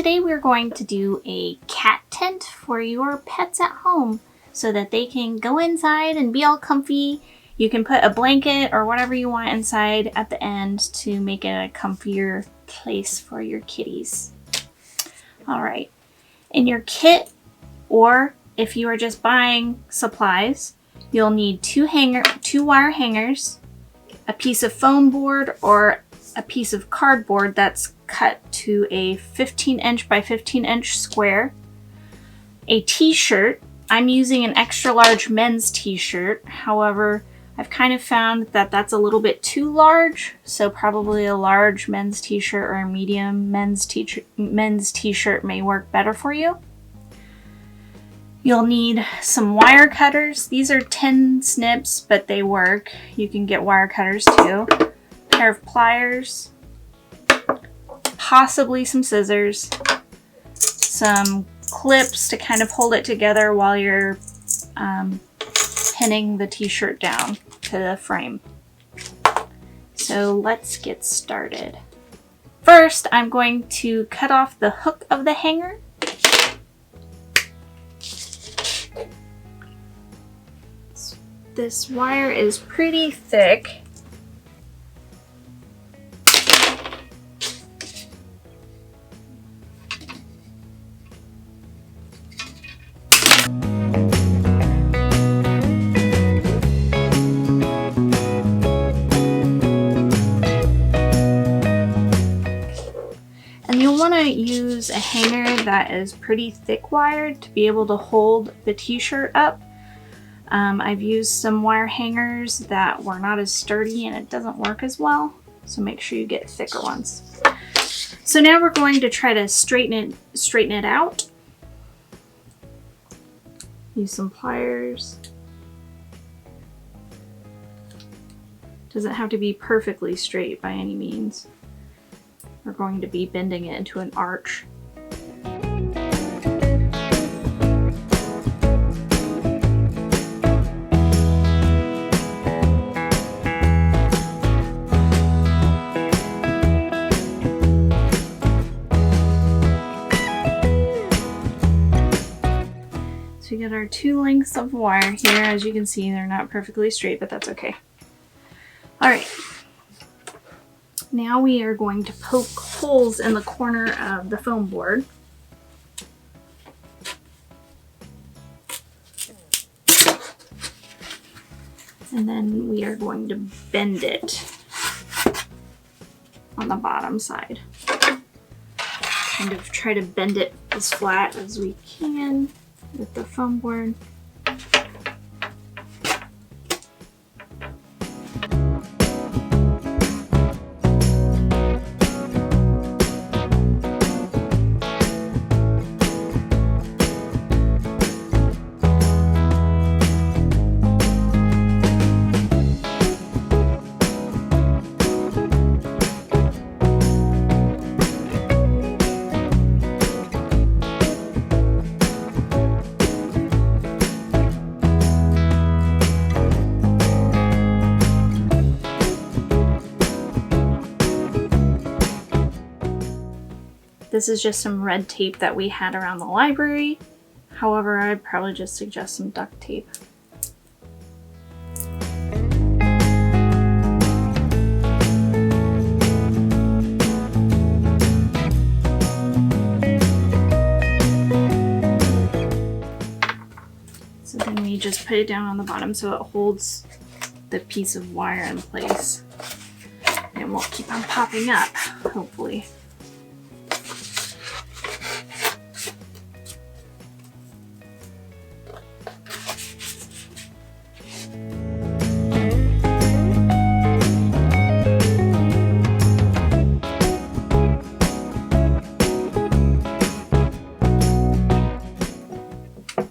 today we're going to do a cat tent for your pets at home so that they can go inside and be all comfy. You can put a blanket or whatever you want inside at the end to make it a comfier place for your kitties. All right, in your kit, or if you are just buying supplies, you'll need two wire hangers, a piece of foam board or a piece of cardboard that's cut to a 15-inch by 15-inch square, a t-shirt. I'm using an extra large men's t-shirt. However, I've kind of found that that's a little bit too large, so probably a large men's t-shirt or a medium men's t-shirt may work better for you. You'll need some wire cutters. These are 10 snips, but they work. You can get wire cutters too. A pair of pliers, possibly some scissors, some clips to kind of hold it together while you're pinning the t-shirt down to the frame. So let's get started. First, I'm going to cut off the hook of the hanger. This wire is pretty thick. And you'll want to use a hanger that is pretty thick wired to be able to hold the t-shirt up. I've used some wire hangers that were not as sturdy and it doesn't work as well, so make sure you get thicker ones. So now we're going to try to straighten it out. Use some pliers. Doesn't have to be perfectly straight by any means. We're going to be bending it into an arch. So we got our two lengths of wire here. As you can see, they're not perfectly straight, but that's okay. All right. Now we are going to poke holes in the corner of the foam board. And then we are going to bend it on the bottom side. Kind of try to bend it as flat as we can with the foam board. This is just some red tape that we had around the library. However, I'd probably just suggest some duct tape. So then we just put it down on the bottom so it holds the piece of wire in place. And it won't keep on popping up, hopefully.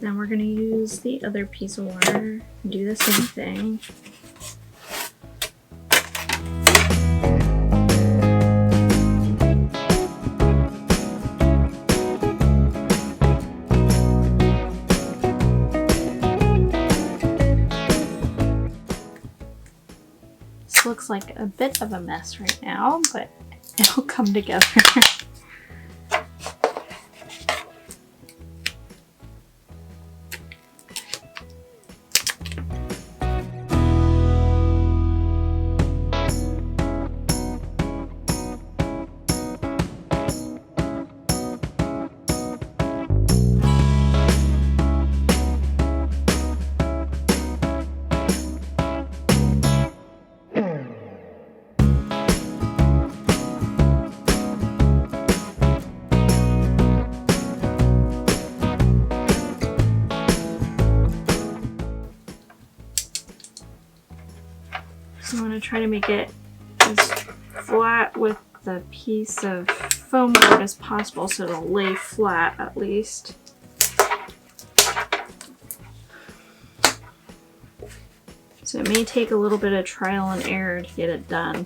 Now we're going to use the other piece of wire and do the same thing. This looks like a bit of a mess right now, but it'll come together. You want to try to make it as flat with the piece of foam board as possible so it'll lay flat at least. So it may take a little bit of trial and error to get it done.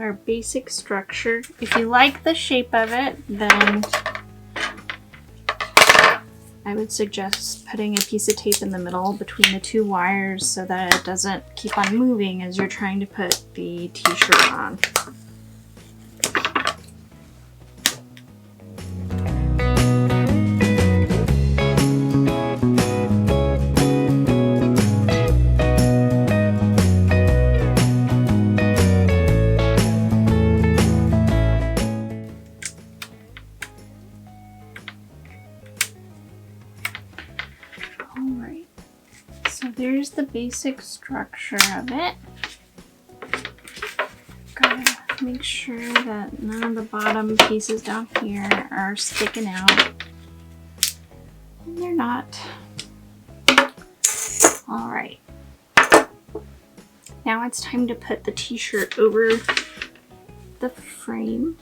Our basic structure. If you like the shape of it, then I would suggest putting a piece of tape in the middle between the two wires so that it doesn't keep on moving as you're trying to put the t-shirt on. There's the basic structure of it. Gotta make sure that none of the bottom pieces down here are sticking out. And they're not. Alright. Now it's time to put the t-shirt over the frame.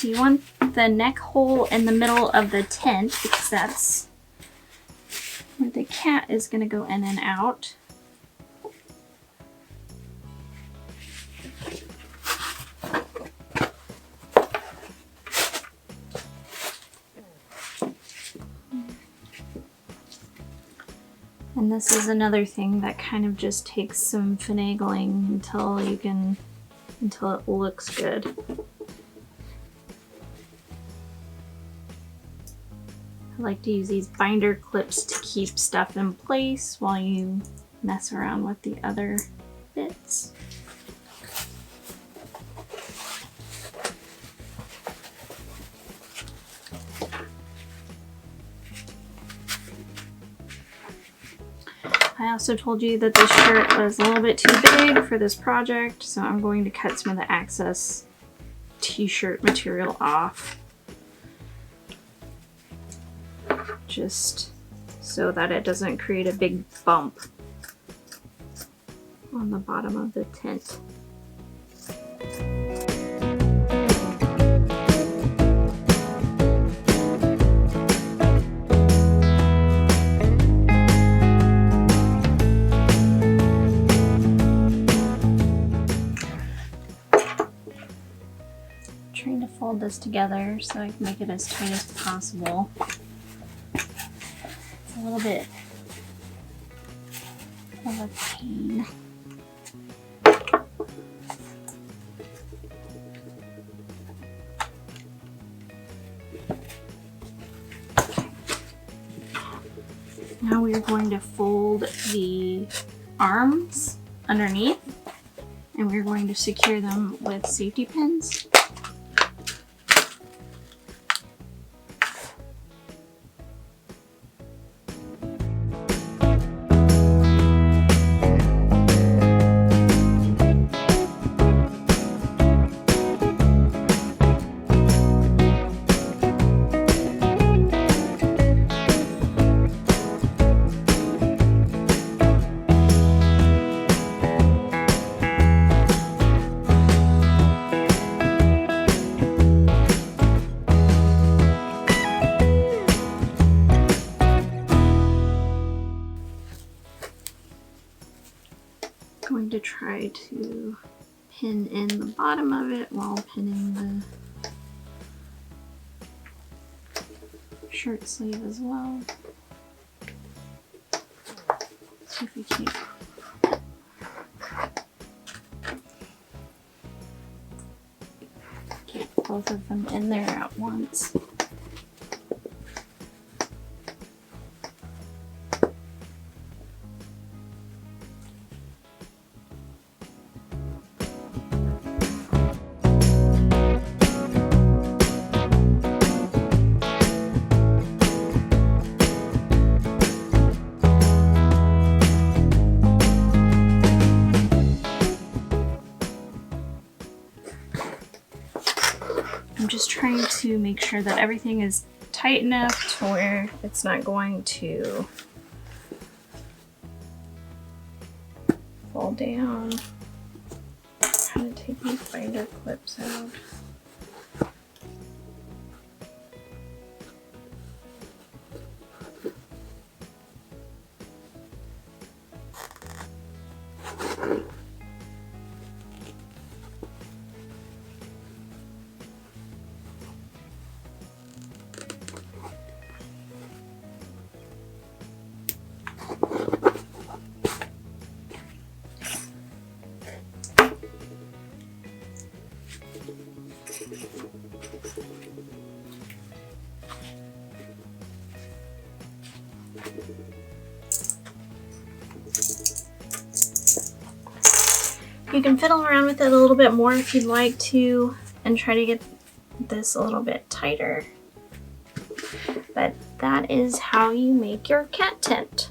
You want the neck hole in the middle of the tent because that's where the cat is going to go in and out. And this is another thing that kind of just takes some finagling until it looks good. I like to use these binder clips to keep stuff in place while you mess around with the other bits. I also told you that this shirt was a little bit too big for this project, so I'm going to cut some of the excess t-shirt material off. Just so that it doesn't create a big bump on the bottom of the tent. I'm trying to fold this together so I can make it as tight as possible. A little bit of a pain. Now we are going to fold the arms underneath and we're going to secure them with safety pins. Going to try to pin in the bottom of it while pinning the shirt sleeve as well. See if we can't both of them in there at once. I'm just trying to make sure that everything is tight enough to where it's not going to fall down. I'm gonna take these binder clips out. You can fiddle around with it a little bit more if you'd like to and try to get this a little bit tighter. But that is how you make your cat tent.